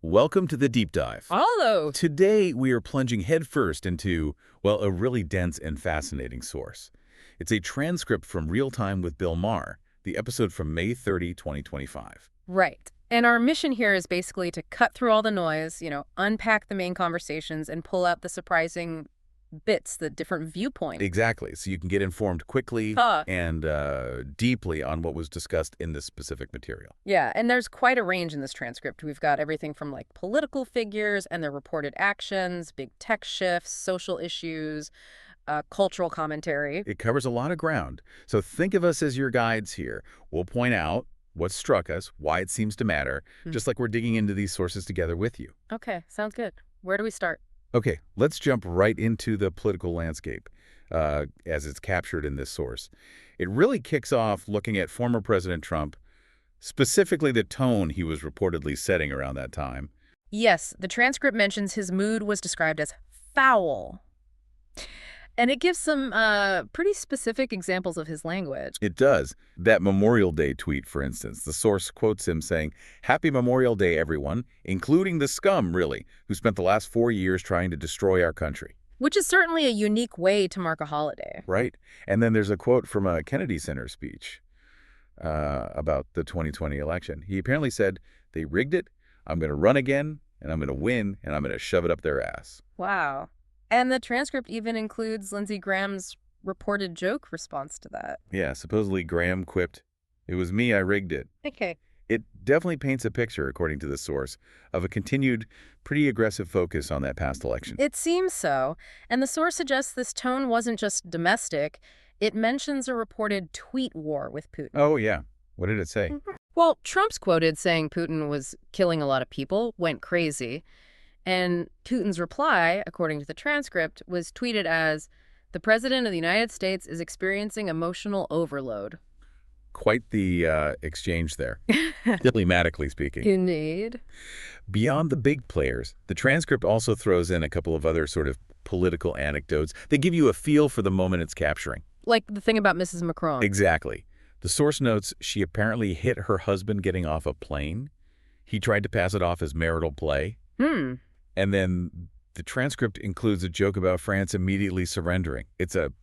Welcome to the Deep Dive. Hello. Today, we are plunging headfirst into, well, a really dense and fascinating source. It's a transcript from Real Time with Bill Maher, the episode from May 30, 2025. Right. And our mission here is basically to cut through all the noise, unpack the main conversations and pull out the surprising bits, the different viewpoints. Exactly, so you can get informed quickly Huh. and deeply on what was discussed in this specific material. Yeah, and there's quite a range in this transcript. We've got everything from political figures and their reported actions, big tech shifts, social issues, cultural commentary. It covers a lot of ground, so think of us as your guides here. We'll point out what struck us, why it seems to matter, just like we're digging into these sources together with you. Okay, sounds good. Where do we start? Okay, let's jump right into the political landscape as it's captured in this source. It really kicks off looking at former President Trump, specifically the tone he was reportedly setting around that time. Yes, the transcript mentions his mood was described as foul. And it gives some pretty specific examples of his language. It does. That Memorial Day tweet, for instance, the source quotes him saying, "Happy Memorial Day, everyone, including the scum, really, who spent the last 4 years trying to destroy our country." Which is certainly a unique way to mark a holiday. Right. And then there's a quote from a Kennedy Center speech about the 2020 election. He apparently said, "They rigged it. I'm going to run again, and I'm going to win, and I'm going to shove it up their ass." Wow. And the transcript even includes Lindsey Graham's reported joke response to that. Yeah, supposedly Graham quipped, "It was me, I rigged it." Okay. It definitely paints a picture, according to the source, of a continued, pretty aggressive focus on that past election. It seems so. And the source suggests this tone wasn't just domestic. It mentions a reported tweet war with Putin. Oh, yeah. What did it say? Well, Trump's quoted saying Putin was killing a lot of people, went crazy. And Putin's reply, according to the transcript, was tweeted as, "The President of the United States is experiencing emotional overload." Quite the exchange there, diplomatically speaking. Indeed. Beyond the big players, the transcript also throws in a couple of other sort of political anecdotes that give you a feel for the moment it's capturing. Like the thing about Mrs. Macron. Exactly. The source notes she apparently hit her husband getting off a plane. He tried to pass it off as marital play. And then the transcript includes a joke about France immediately surrendering. It's a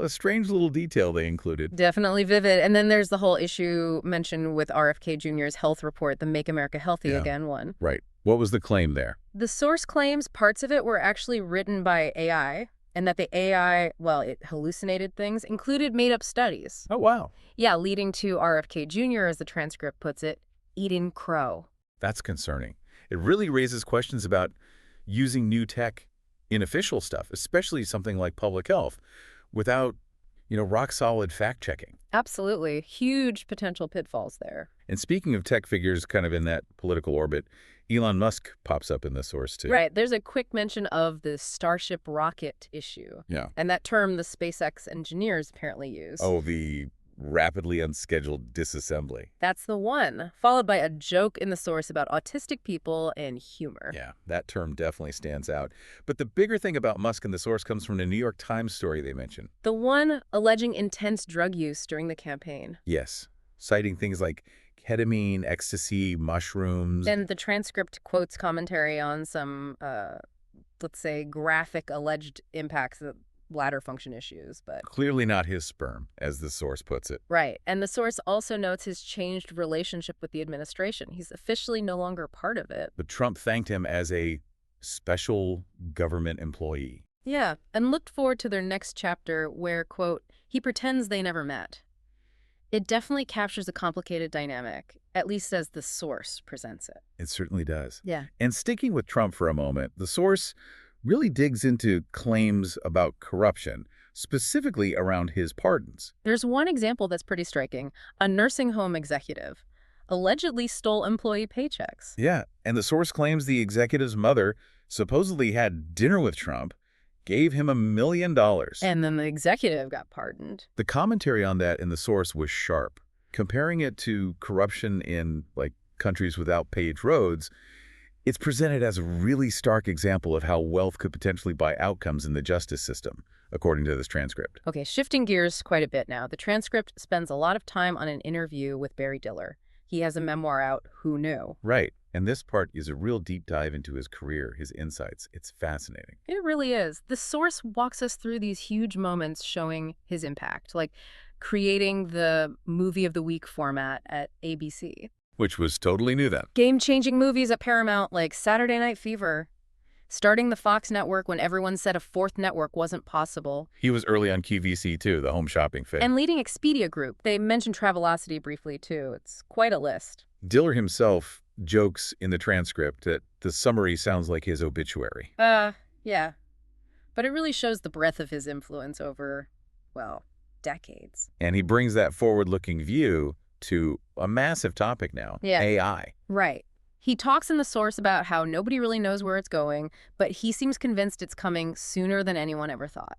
strange little detail they included. Definitely vivid. And then there's the whole issue mentioned with RFK Jr.'s health report, the Make America Healthy Again one. Right. What was the claim there? The source claims parts of it were actually written by AI, and that the AI, it hallucinated things, included made-up studies. Oh, wow. Yeah, leading to RFK Jr., as the transcript puts it, eating crow. That's concerning. It really raises questions about using new tech in official stuff, especially something like public health, without, rock-solid fact-checking. Absolutely. Huge potential pitfalls there. And speaking of tech figures kind of in that political orbit, Elon Musk pops up in the source, too. Right. There's a quick mention of the Starship rocket issue. Yeah. And that term the SpaceX engineers apparently use. Oh, the rapidly unscheduled disassembly. That's the one, followed by a joke in the source about autistic people and humor. Yeah, that term definitely stands out. But the bigger thing about Musk in the source comes from the New York Times story they mentioned. The one alleging intense drug use during the campaign. Yes, citing things like ketamine, ecstasy, mushrooms. And the transcript quotes commentary on some, let's say, graphic alleged impacts of bladder function issues, but Clearly not his sperm, as the source puts it. right. And the source also notes his changed relationship with the administration. He's officially no longer part of it. But Trump thanked him as a special government employee. Yeah, and looked forward to their next chapter where, quote, he pretends they never met. It definitely captures a complicated dynamic, at least as the source presents it. It certainly does. Yeah. And sticking with Trump for a moment, the source really digs into claims about corruption, specifically around his pardons. There's one example that's pretty striking. A nursing home executive allegedly stole employee paychecks. Yeah, and the source claims the executive's mother supposedly had dinner with Trump, gave him $1 million. And then the executive got pardoned. The commentary on that in the source was sharp. Comparing it to corruption in, countries without paved roads, it's presented as a really stark example of how wealth could potentially buy outcomes in the justice system, according to this transcript. Okay, shifting gears quite a bit now. The transcript spends a lot of time on an interview with Barry Diller. He has a memoir out, Who Knew? Right. And this part is a real deep dive into his career, his insights. It's fascinating. It really is. The source walks us through these huge moments showing his impact, like creating the Movie of the Week format at ABC. Which was totally new then. Game-changing movies at Paramount like Saturday Night Fever. Starting the Fox network when everyone said a fourth network wasn't possible. He was early on QVC too, the home shopping fit. And leading Expedia Group. They mentioned Travelocity briefly too. It's quite a list. Diller himself jokes in the transcript that the summary sounds like his obituary. Yeah. But it really shows the breadth of his influence over, well, decades. And he brings that forward-looking view to a massive topic now, AI. Right. He talks in the source about how nobody really knows where it's going, but he seems convinced it's coming sooner than anyone ever thought.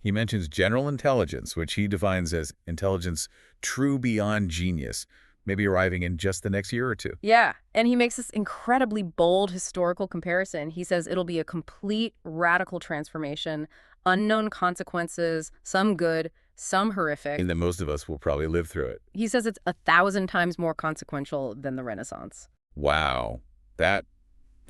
He mentions general intelligence, which he defines as intelligence true beyond genius, maybe arriving in just the next year or two. Yeah, and he makes this incredibly bold historical comparison. He says it'll be a complete radical transformation, unknown consequences, some good, some horrific. And that most of us will probably live through it. He says it's 1,000 times more consequential than the Renaissance. Wow, that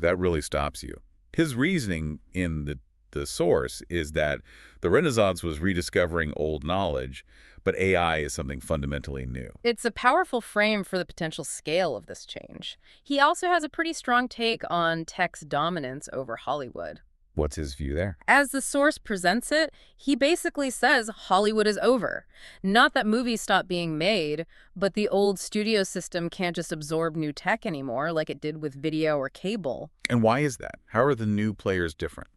really stops you. His reasoning in the source is that the Renaissance was rediscovering old knowledge, but AI is something fundamentally new. It's a powerful frame for the potential scale of this change. He also has a pretty strong take on tech's dominance over Hollywood. What's his view there? As the source presents it, he basically says Hollywood is over. Not that movies stop being made, but the old studio system can't just absorb new tech anymore like it did with video or cable. And why is that? How are the new players different?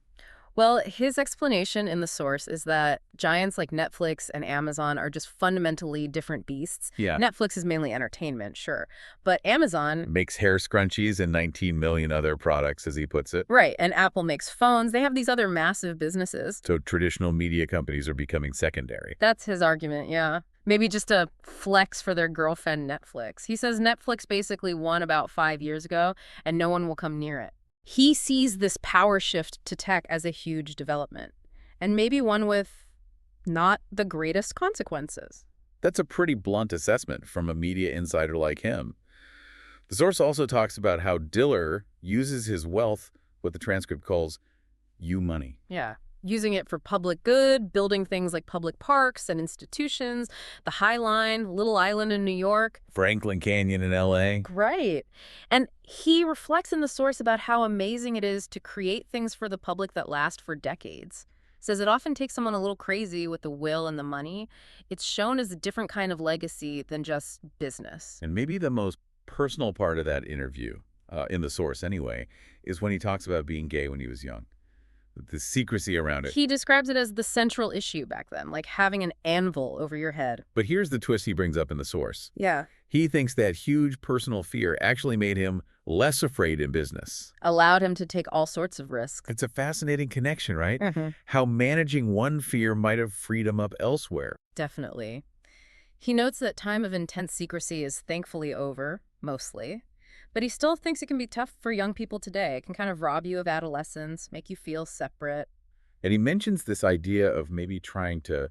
Well, his explanation in the source is that giants like Netflix and Amazon are just fundamentally different beasts. Yeah. Netflix is mainly entertainment, sure. But Amazon Makes hair scrunchies and 19 million other products, as he puts it. right, and Apple makes phones. They have these other massive businesses. So traditional media companies are becoming secondary. That's his argument, yeah. Maybe just a flex for their girlfriend Netflix. He says Netflix basically won about 5 years ago, and no one will come near it. He sees this power shift to tech as a huge development, and maybe one with not the greatest consequences. That's a pretty blunt assessment from a media insider like him. The source also talks about how Diller uses his wealth, what the transcript calls you money. Yeah. Using it for public good, building things like public parks and institutions, the High Line, Little Island in New York. Franklin Canyon in L.A. Right. And he reflects in the source about how amazing it is to create things for the public that last for decades. Says it often takes someone a little crazy with the will and the money. It's shown as a different kind of legacy than just business. And maybe the most personal part of that interview, in the source anyway, is when he talks about being gay when he was young. The secrecy around it. He describes it as the central issue back then, like having an anvil over your head. But here's the twist he brings up in the source. Yeah. He thinks that huge personal fear actually made him less afraid in business. Allowed him to take all sorts of risks. It's a fascinating connection, right? Mm-hmm. How managing one fear might have freed him up elsewhere. Definitely. He notes that time of intense secrecy is thankfully over, mostly. But he still thinks it can be tough for young people today. It can kind of rob you of adolescence, make you feel separate. And he mentions this idea of maybe trying to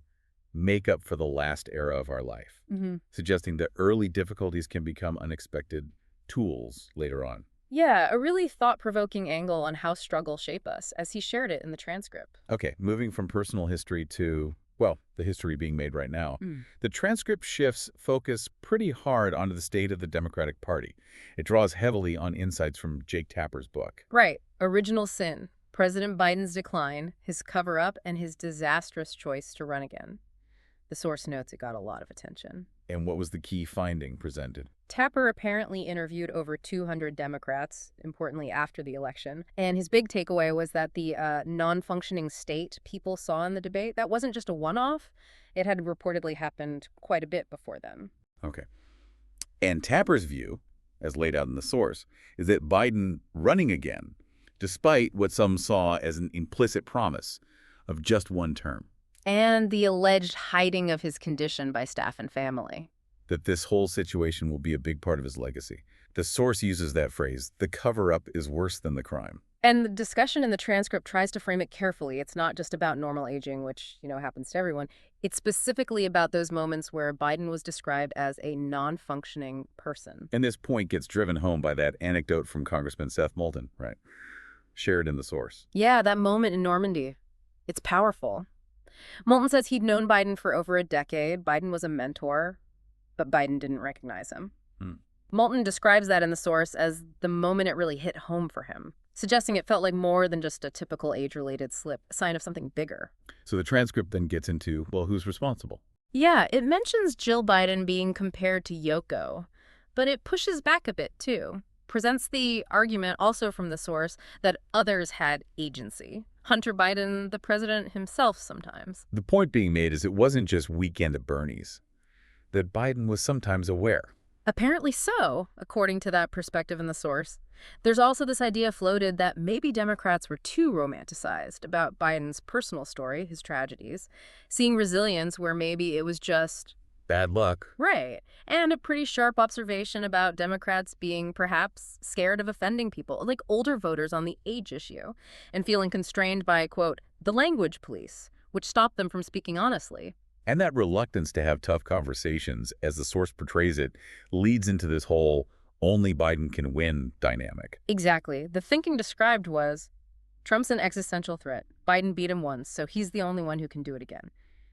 make up for the last era of our life, suggesting that early difficulties can become unexpected tools later on. Yeah, a really thought-provoking angle on how struggles shape us, as he shared it in the transcript. Okay, moving from personal history to, well, the history being made right now. The transcript shifts focus pretty hard onto the state of the Democratic Party. It draws heavily on insights from Jake Tapper's book. Right. Original Sin, President Biden's decline, his cover-up, and his disastrous choice to run again. The source notes it got a lot of attention. And what was the key finding presented? Tapper apparently interviewed over 200 Democrats, importantly after the election, and his big takeaway was that the non-functioning state people saw in the debate, that wasn't just a one-off. It had reportedly happened quite a bit before then. Okay. And Tapper's view, as laid out in the source, is that Biden running again, despite what some saw as an implicit promise of just one term. And the alleged hiding of his condition by staff and family. That this whole situation will be a big part of his legacy. The source uses that phrase, the cover-up is worse than the crime. And the discussion in the transcript tries to frame it carefully. It's not just about normal aging, which, happens to everyone. It's specifically about those moments where Biden was described as a non-functioning person. And this point gets driven home by that anecdote from Congressman Seth Moulton, right? Shared in the source. Yeah, that moment in Normandy. It's powerful. Moulton says he'd known Biden for over a decade. Biden was a mentor, but Biden didn't recognize him. Moulton describes that in the source as the moment it really hit home for him, suggesting it felt like more than just a typical age-related slip, a sign of something bigger. So the transcript then gets into, well, who's responsible? Yeah, it mentions Jill Biden being compared to Yoko, but it pushes back a bit, too. Presents the argument also from the source that others had agency. Hunter Biden, the president himself sometimes. The point being made is it wasn't just weekend at Bernie's, that Biden was sometimes aware. Apparently so, according to that perspective in the source. There's also this idea floated that maybe Democrats were too romanticized about Biden's personal story, his tragedies, seeing resilience where maybe it was just bad luck. Right. And a pretty sharp observation about Democrats being perhaps scared of offending people, like older voters on the age issue, and feeling constrained by, quote, the language police, which stopped them from speaking honestly. And that reluctance to have tough conversations, as the source portrays it, leads into this whole only Biden can win dynamic. Exactly. The thinking described was, Trump's an existential threat. Biden beat him once, so he's the only one who can do it again.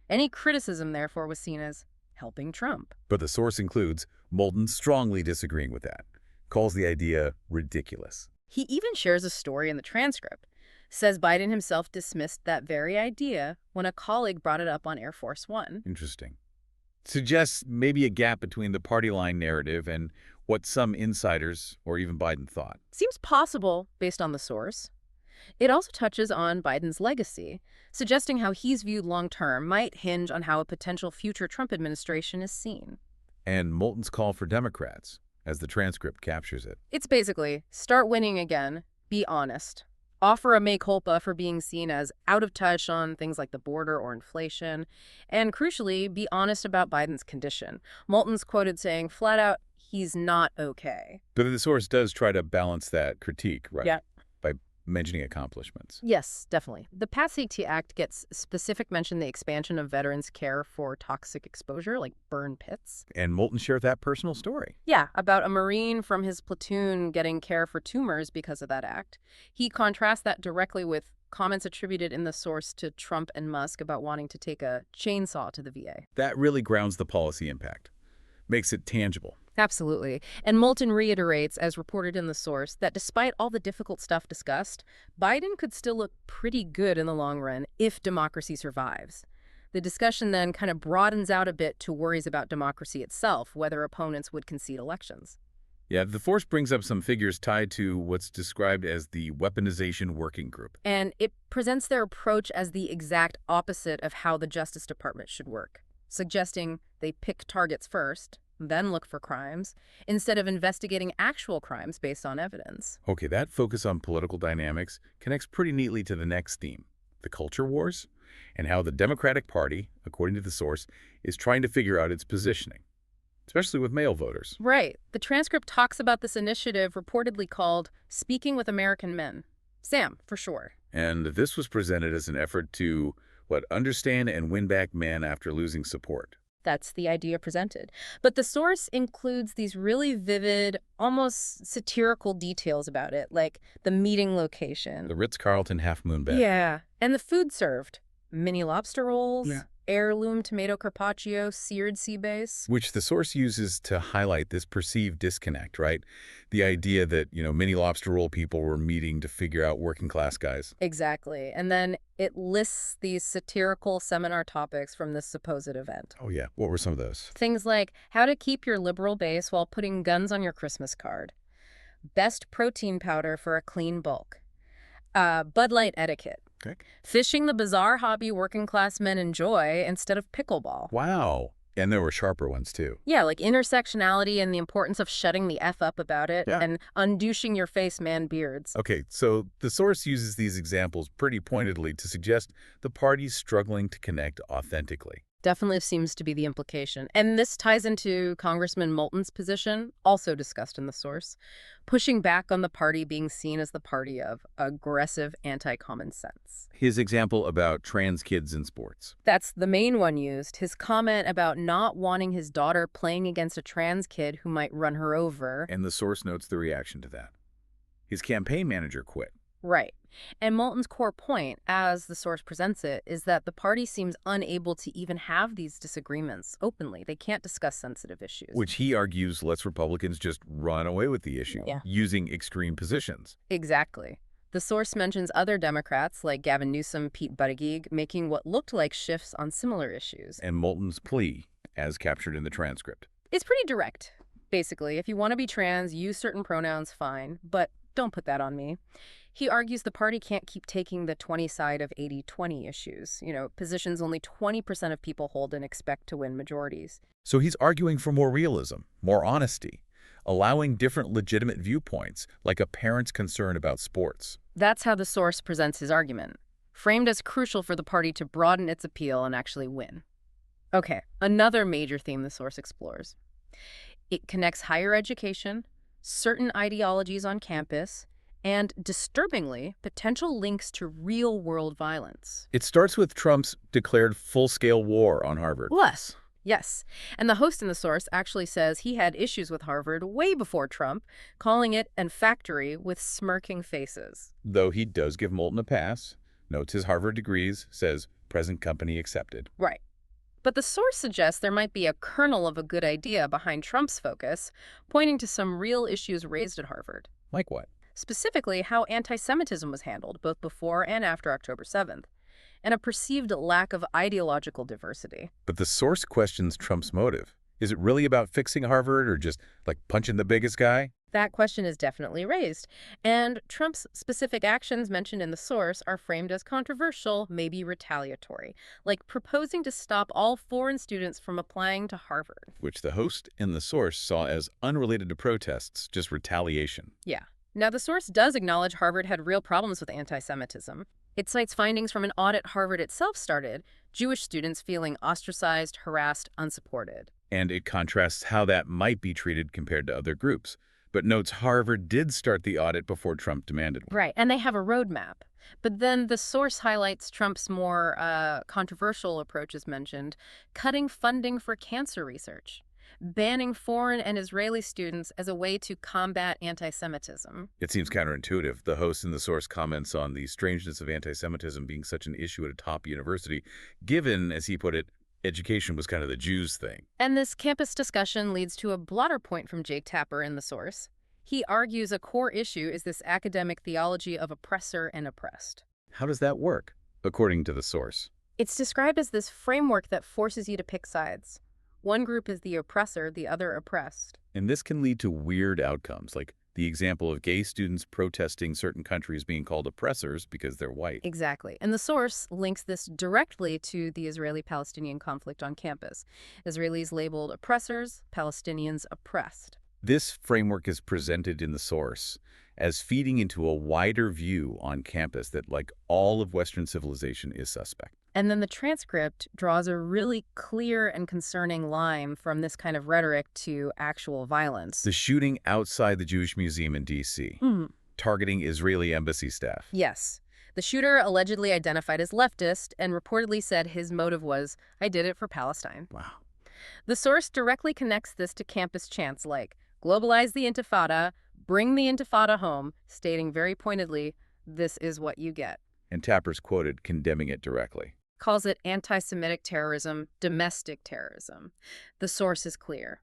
Any criticism, therefore, was seen as helping Trump. But the source includes Moulton strongly disagreeing with that, calls the idea ridiculous. He even shares a story in the transcript. Says Biden himself dismissed that very idea when a colleague brought it up on Air Force One. Interesting. Suggests maybe a gap between the party line narrative and what some insiders or even Biden thought. Seems possible based on the source. It also touches on Biden's legacy, suggesting how he's viewed long-term might hinge on how a potential future Trump administration is seen. And Moulton's call for Democrats, as the transcript captures it. It's basically, start winning again, be honest. Offer a mea culpa for being seen as out of touch on things like the border or inflation, and crucially, be honest about Biden's condition. Moulton's quoted saying, flat out, he's not okay. But the source does try to balance that critique, right? Yeah. By mentioning accomplishments. Yes, definitely. The PATS-AT Act gets specific mention the expansion of veterans' care for toxic exposure, like burn pits. And Moulton shared that personal story. Yeah, about a Marine from his platoon getting care for tumors because of that act. He contrasts that directly with comments attributed in the source to Trump and Musk about wanting to take a chainsaw to the VA. That really grounds the policy impact, makes it tangible. Absolutely. And Moulton reiterates, as reported in the source, that despite all the difficult stuff discussed, Biden could still look pretty good in the long run if democracy survives. The discussion then kind of broadens out a bit to worries about democracy itself, whether opponents would concede elections. Yeah, the force brings up some figures tied to what's described as the weaponization working group. And it presents their approach as the exact opposite of how the Justice Department should work, suggesting they pick targets first, then look for crimes, instead of investigating actual crimes based on evidence. Okay, that focus on political dynamics connects pretty neatly to the next theme, the culture wars, and how the Democratic Party, according to the source, is trying to figure out its positioning, especially with male voters. Right. The transcript talks about this initiative reportedly called Speaking with American Men. Sam, for sure. And this was presented as an effort to, understand and win back men after losing support. That's the idea presented. But the source includes these really vivid, almost satirical details about it, like the meeting location. The Ritz-Carlton Half Moon Bed. Yeah. And the food served. Mini lobster rolls, Yeah. heirloom tomato carpaccio, seared sea bass. Which the source uses to highlight this perceived disconnect, right? The idea that, mini lobster roll people were meeting to figure out working class guys. Exactly. And then it lists these satirical seminar topics from this supposed event. Oh, yeah. What were some of those? Things like how to keep your liberal base while putting guns on your Christmas card, best protein powder for a clean bulk, Bud Light etiquette, Okay. fishing the bizarre hobby working class men enjoy instead of pickleball. Wow. And there were sharper ones, too. Yeah, like intersectionality and the importance of shutting the F up about it, Yeah. and undouching your face man beards. Okay, so the source uses these examples pretty pointedly to suggest the party's struggling to connect authentically. Definitely seems to be the implication. And this ties into Congressman Moulton's position, also discussed in the source, pushing back on the party being seen as the party of aggressive anti-common sense. His example about trans kids in sports. That's the main one used. His comment about not wanting his daughter playing against a trans kid who might run her over. And the source notes the reaction to that. His campaign manager quit. Right. And Moulton's core point, as the source presents it, is that the party seems unable to even have these disagreements openly. They can't discuss sensitive issues. Which he argues lets Republicans just run away with the issue, using extreme positions. Exactly. The source mentions other Democrats like Gavin Newsom, Pete Buttigieg, making what looked like shifts on similar issues. And Moulton's plea, as captured in the transcript. It's pretty direct. Basically, if you want to be trans, use certain pronouns, fine, but don't put that on me. He argues the party can't keep taking the 20 side of 80-20 issues, positions only 20% of people hold and expect to win majorities. So he's arguing for more realism, more honesty, allowing different legitimate viewpoints, like a parent's concern about sports. That's how the source presents his argument, framed as crucial for the party to broaden its appeal and actually win. Okay, another major theme the source explores. It connects higher education, certain ideologies on campus, and, disturbingly, potential links to real-world violence. It starts with Trump's declared full-scale war on Harvard. Yes. And the host in the source actually says he had issues with Harvard way before Trump, calling it an factory with smirking faces. Though he does give Moulton a pass, notes his Harvard degrees, says present company accepted. Right. But the source suggests there might be a kernel of a good idea behind Trump's focus, pointing to some real issues raised at Harvard. Like what? Specifically, how anti-Semitism was handled both before and after October 7th, and a perceived lack of ideological diversity. But the source questions Trump's motive. Is it really about fixing Harvard or just, like, punching the biggest guy? That question is definitely raised, and Trump's specific actions mentioned in the source are framed as controversial, maybe retaliatory, like proposing to stop all foreign students from applying to Harvard. Which the host in the source saw as unrelated to protests, just retaliation. Yeah. Now, the source does acknowledge Harvard had real problems with anti-Semitism. It cites findings from an audit Harvard itself started, Jewish students feeling ostracized, harassed, unsupported. And it contrasts how that might be treated compared to other groups, but notes Harvard did start the audit before Trump demanded one. Right, and they have a roadmap. But then the source highlights Trump's more controversial approach, as mentioned, cutting funding for cancer research, banning foreign and Israeli students as a way to combat anti-Semitism. It seems counterintuitive. The host in the source comments on the strangeness of anti-Semitism being such an issue at a top university, given, as he put it, education was kind of the Jews' thing. And this campus discussion leads to a blotter point from Jake Tapper in the source. He argues a core issue is this academic theology of oppressor and oppressed. How does that work, according to the source? It's described as this framework that forces you to pick sides. One group is the oppressor, the other oppressed. And this can lead to weird outcomes, like the example of gay students protesting certain countries being called oppressors because they're white. Exactly. And the source links this directly to the Israeli-Palestinian conflict on campus. Israelis labeled oppressors, Palestinians oppressed. This framework is presented in the source as feeding into a wider view on campus that, like all of Western civilization, is suspect. And then the transcript draws a really clear and concerning line from this kind of rhetoric to actual violence. The shooting outside the Jewish Museum in D.C., targeting Israeli embassy staff. Yes. The shooter allegedly identified as leftist and reportedly said his motive was, "I did it for Palestine." Wow. The source directly connects this to campus chants like, "Globalize the Intifada, bring the Intifada home," stating very pointedly, "This is what you get." And Tapper's quoted condemning it directly. Calls it anti-Semitic terrorism, domestic terrorism. The source is clear.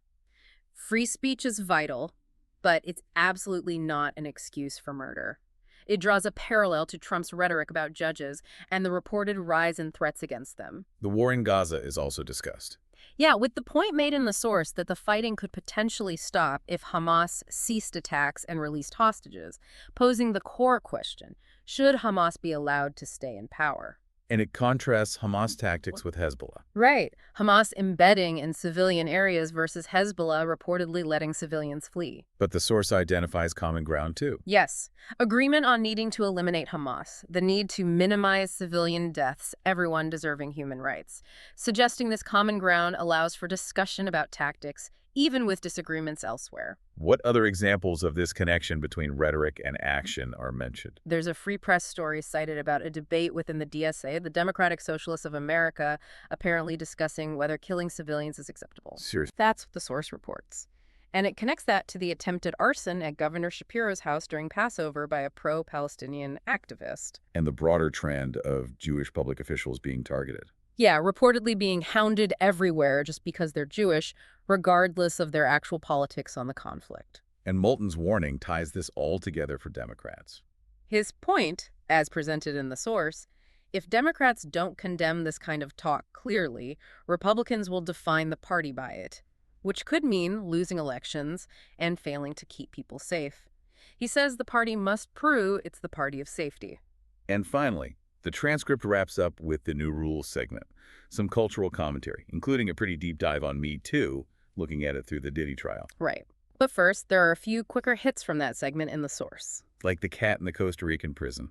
Free speech is vital, but it's absolutely not an excuse for murder. It draws a parallel to Trump's rhetoric about judges and the reported rise in threats against them. The war in Gaza is also discussed. Yeah, with the point made in the source that the fighting could potentially stop if Hamas ceased attacks and released hostages, posing the core question, should Hamas be allowed to stay in power? And it contrasts Hamas tactics with Hezbollah. Right. Hamas embedding in civilian areas versus Hezbollah reportedly letting civilians flee. But the source identifies common ground, too. Yes. Agreement on needing to eliminate Hamas, the need to minimize civilian deaths, everyone deserving human rights. Suggesting this common ground allows for discussion about tactics, even with disagreements elsewhere. What other examples of this connection between rhetoric and action are mentioned? There's a Free Press story cited about a debate within the DSA, the Democratic Socialists of America, apparently discussing whether killing civilians is acceptable. Seriously. That's what the source reports. And it connects that to the attempted arson at Governor Shapiro's house during Passover by a pro-Palestinian activist. And the broader trend of Jewish public officials being targeted. Yeah, reportedly being hounded everywhere just because they're Jewish, regardless of their actual politics on the conflict. And Moulton's warning ties this all together for Democrats. His point, as presented in the source, if Democrats don't condemn this kind of talk clearly, Republicans will define the party by it, which could mean losing elections and failing to keep people safe. He says the party must prove it's the party of safety. And finally, the transcript wraps up with the New Rules segment, some cultural commentary, including a pretty deep dive on Me Too, looking at it through the Diddy trial. Right. But first, there are a few quicker hits from that segment in the source. Like the cat in the Costa Rican prison,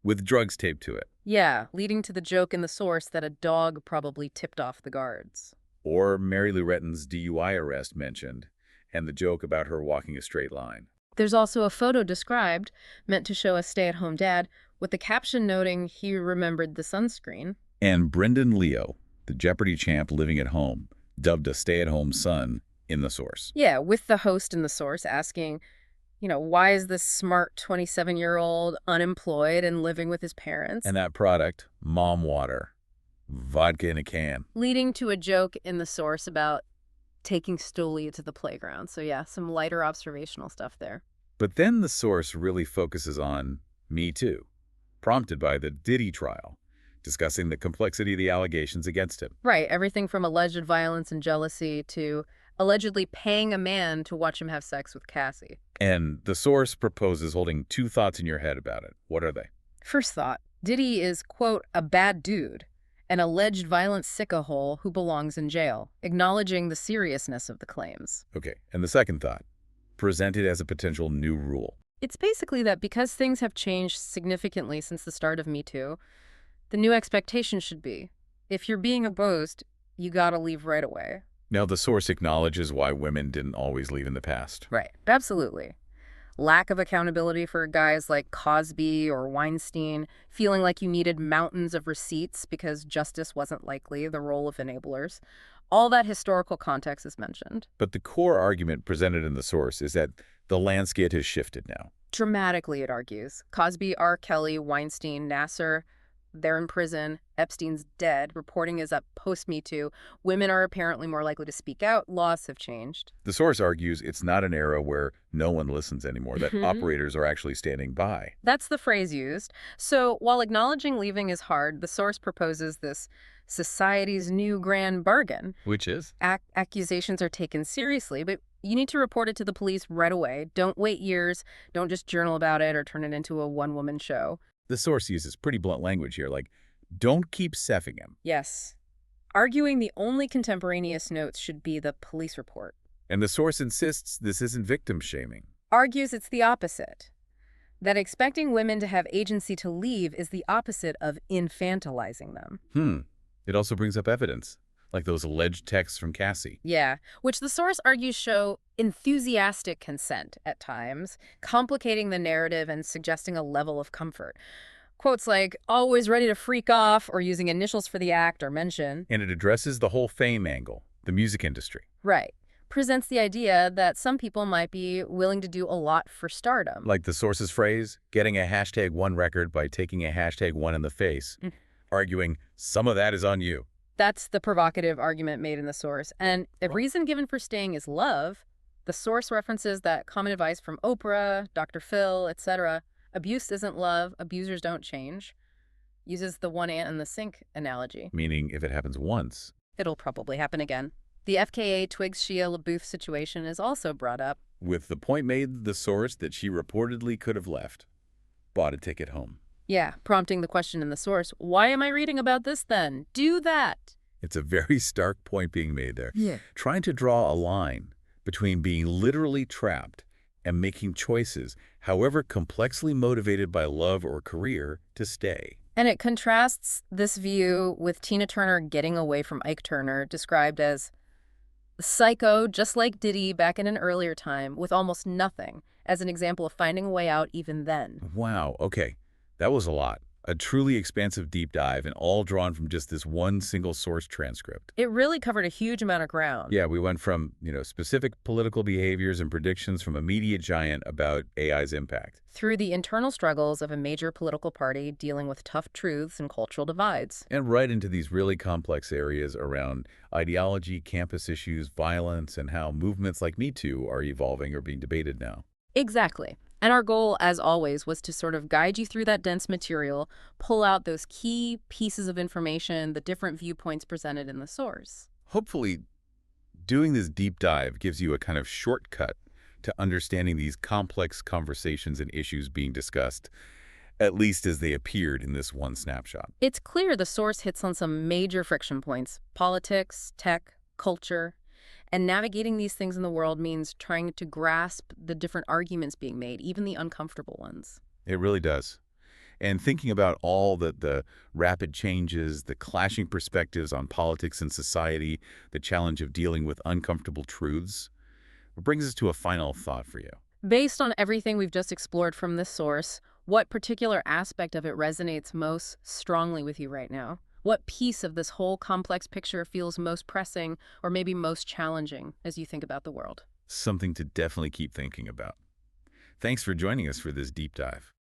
with drugs taped to it. Yeah, leading to the joke in the source that a dog probably tipped off the guards. Or Mary Lou Retton's DUI arrest mentioned, and the joke about her walking a straight line. There's also a photo described, meant to show a stay-at-home dad, with the caption noting he remembered the sunscreen. And Brendan Leo, the Jeopardy champ living at home, dubbed a stay-at-home son in the source. Yeah, with the host in the source asking, why is this smart 27-year-old unemployed and living with his parents? And that product, mom water, vodka in a can. Leading to a joke in the source about taking Stoli to the playground. So yeah, some lighter observational stuff there. But then the source really focuses on Me Too, prompted by the Diddy trial, discussing the complexity of the allegations against him. Right, everything from alleged violence and jealousy to allegedly paying a man to watch him have sex with Cassie. And the source proposes holding two thoughts in your head about it. What are they? First thought, Diddy is, quote, a bad dude, an alleged violent sicko-hole who belongs in jail, acknowledging the seriousness of the claims. Okay, and the second thought, presented as a potential new rule. It's basically that because things have changed significantly since the start of Me Too, the new expectation should be, if you're being abused, you gotta leave right away. Now, the source acknowledges why women didn't always leave in the past. Right, absolutely. Lack of accountability for guys like Cosby or Weinstein, feeling like you needed mountains of receipts because justice wasn't likely, the role of enablers. All that historical context is mentioned. But the core argument presented in the source is that the landscape has shifted now. Dramatically, it argues. Cosby, R. Kelly, Weinstein, Nasser, they're in prison. Epstein's dead. Reporting is up post-Me Too. Women are apparently more likely to speak out. Laws have changed. The source argues it's not an era where no one listens anymore, that operators are actually standing by. That's the phrase used. So while acknowledging leaving is hard, the source proposes this society's new grand bargain. Which is? Accusations are taken seriously, but you need to report it to the police right away. Don't wait years. Don't just journal about it or turn it into a one-woman show. The source uses pretty blunt language here, like, don't keep seffing him. Yes. Arguing the only contemporaneous notes should be the police report. And the source insists this isn't victim shaming. Argues it's the opposite. That expecting women to have agency to leave is the opposite of infantilizing them. It also brings up evidence, like those alleged texts from Cassie. Yeah, which the source argues show enthusiastic consent at times, complicating the narrative and suggesting a level of comfort. Quotes like, always ready to freak off, or using initials for the act or mention. And it addresses the whole fame angle, the music industry. Right. Presents the idea that some people might be willing to do a lot for stardom. Like the source's phrase, getting a #1 record by taking a #1 in the face, arguing some of that is on you. That's the provocative argument made in the source. And the reason given for staying is love. The source references that common advice from Oprah, Dr. Phil, etc. Abuse isn't love. Abusers don't change. Uses the one ant in the sink analogy. Meaning if it happens once, it'll probably happen again. The FKA Twigs Shia LaBeouf situation is also brought up. With the point made the source that she reportedly could have left. Bought a ticket home. Yeah, prompting the question in the source, why am I reading about this then? Do that. It's a very stark point being made there. Yeah. Trying to draw a line between being literally trapped and making choices, however complexly motivated by love or career, to stay. And it contrasts this view with Tina Turner getting away from Ike Turner, described as psycho, just like Diddy back in an earlier time, with almost nothing, as an example of finding a way out even then. Wow, okay. That was a lot. A truly expansive deep dive and all drawn from just this one single source transcript. It really covered a huge amount of ground. Yeah, we went from, specific political behaviors and predictions from a media giant about AI's impact. Through the internal struggles of a major political party dealing with tough truths and cultural divides. And right into these really complex areas around ideology, campus issues, violence, and how movements like Me Too are evolving or being debated now. Exactly. And our goal, as always, was to sort of guide you through that dense material, pull out those key pieces of information, the different viewpoints presented in the source. Hopefully, doing this deep dive gives you a kind of shortcut to understanding these complex conversations and issues being discussed, at least as they appeared in this one snapshot. It's clear the source hits on some major friction points: politics, tech, culture. And navigating these things in the world means trying to grasp the different arguments being made, even the uncomfortable ones. It really does. And thinking about all the rapid changes, the clashing perspectives on politics and society, the challenge of dealing with uncomfortable truths, it brings us to a final thought for you. Based on everything we've just explored from this source, what particular aspect of it resonates most strongly with you right now? What piece of this whole complex picture feels most pressing or maybe most challenging as you think about the world? Something to definitely keep thinking about. Thanks for joining us for this deep dive.